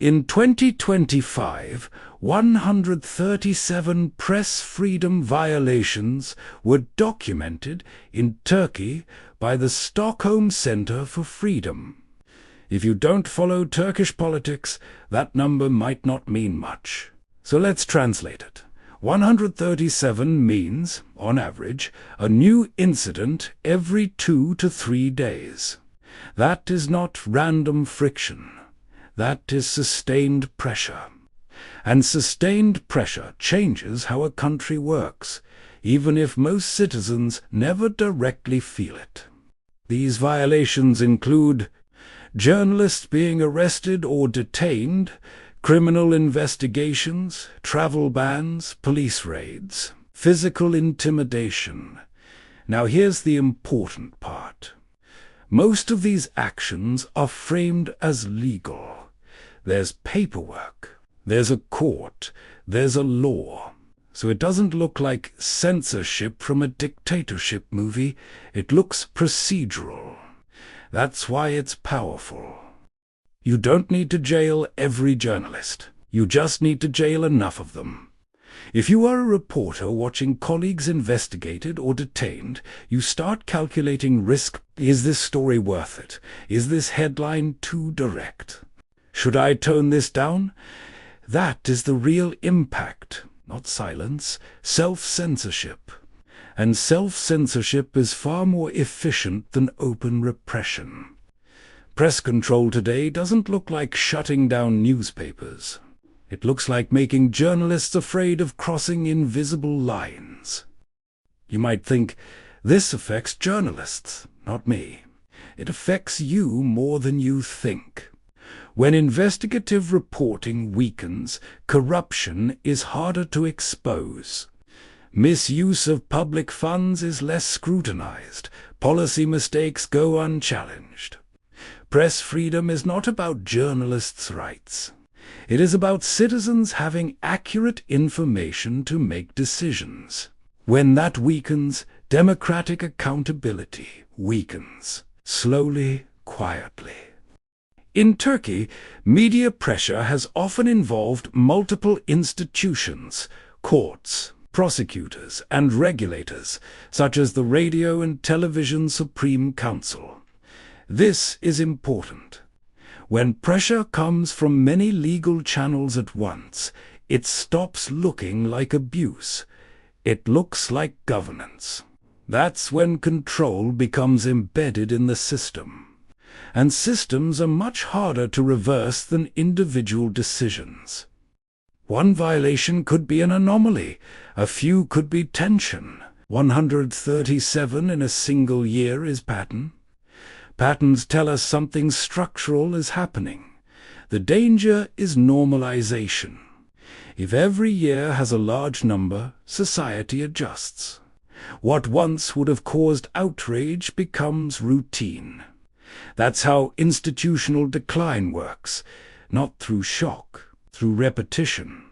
In 2025, 137 press freedom violations were documented in Turkey by the Stockholm Center for Freedom. If you don't follow Turkish politics, that number might not mean much. So let's translate it. 137 means, on average, a new incident every 2 to 3 days. That is not random friction. That is sustained pressure. And sustained pressure changes how a country works, even if most citizens never directly feel it. These violations include journalists being arrested or detained, criminal investigations, travel bans, police raids, physical intimidation. Now here's the important part. Most of these actions are framed as legal. There's paperwork, there's a court, there's a law. So it doesn't look like censorship from a dictatorship movie, it looks procedural. That's why it's powerful. You don't need to jail every journalist. You just need to jail enough of them. If you are a reporter watching colleagues investigated or detained, you start calculating risk. Is this story worth it? Is this headline too direct? Should I tone this down? That is the real impact, not silence, self-censorship. And self-censorship is far more efficient than open repression. Press control today doesn't look like shutting down newspapers. It looks like making journalists afraid of crossing invisible lines. You might think, this affects journalists, not me. It affects you more than you think. When investigative reporting weakens, corruption is harder to expose. Misuse of public funds is less scrutinized. Policy mistakes go unchallenged. Press freedom is not about journalists' rights. It is about citizens having accurate information to make decisions. When that weakens, democratic accountability weakens, slowly, quietly. In Turkey, media pressure has often involved multiple institutions, courts, prosecutors, and regulators, such as the Radio and Television Supreme Council. This is important. When pressure comes from many legal channels at once, it stops looking like abuse. It looks like governance. That's when control becomes embedded in the system. And systems are much harder to reverse than individual decisions. One violation could be an anomaly, a few could be tension. 137 in a single year is pattern. Patterns tell us something structural is happening. The danger is normalization. If every year has a large number, society adjusts. What once would have caused outrage becomes routine. That's how institutional decline works, not through shock, through repetition.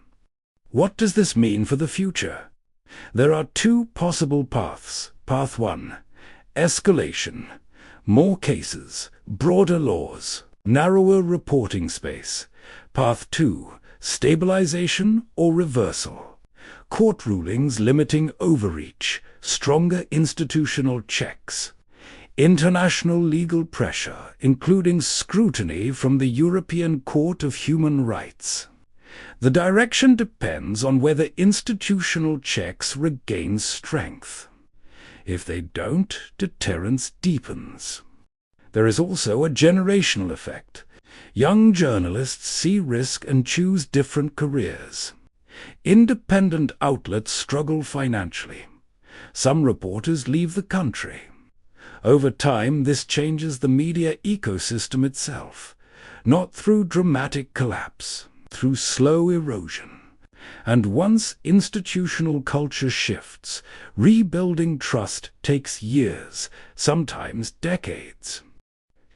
What does this mean for the future? There are two possible paths. Path 1, escalation. More cases, broader laws, narrower reporting space. Path 2, stabilization or reversal. Court rulings limiting overreach, stronger institutional checks. International legal pressure, including scrutiny from the European Court of Human Rights. The direction depends on whether institutional checks regain strength. If they don't, deterrence deepens. There is also a generational effect. Young journalists see risk and choose different careers. Independent outlets struggle financially. Some reporters leave the country. Over time, this changes the media ecosystem itself, not through dramatic collapse, through slow erosion. And once institutional culture shifts, rebuilding trust takes years, sometimes decades.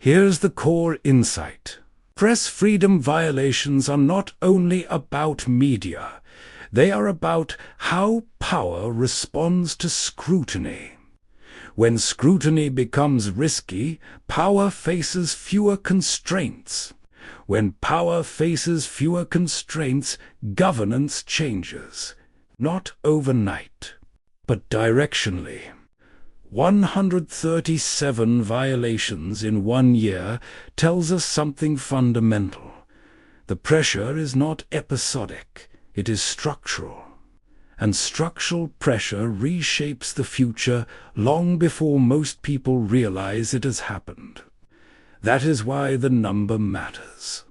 Here's the core insight. Press freedom violations are not only about media, they are about how power responds to scrutiny. When scrutiny becomes risky, power faces fewer constraints. When power faces fewer constraints, governance changes, not overnight, but directionally. 137 violations in 1 year tells us something fundamental. The pressure is not episodic, it is structural. And structural pressure reshapes the future long before most people realize it has happened. That is why the number matters.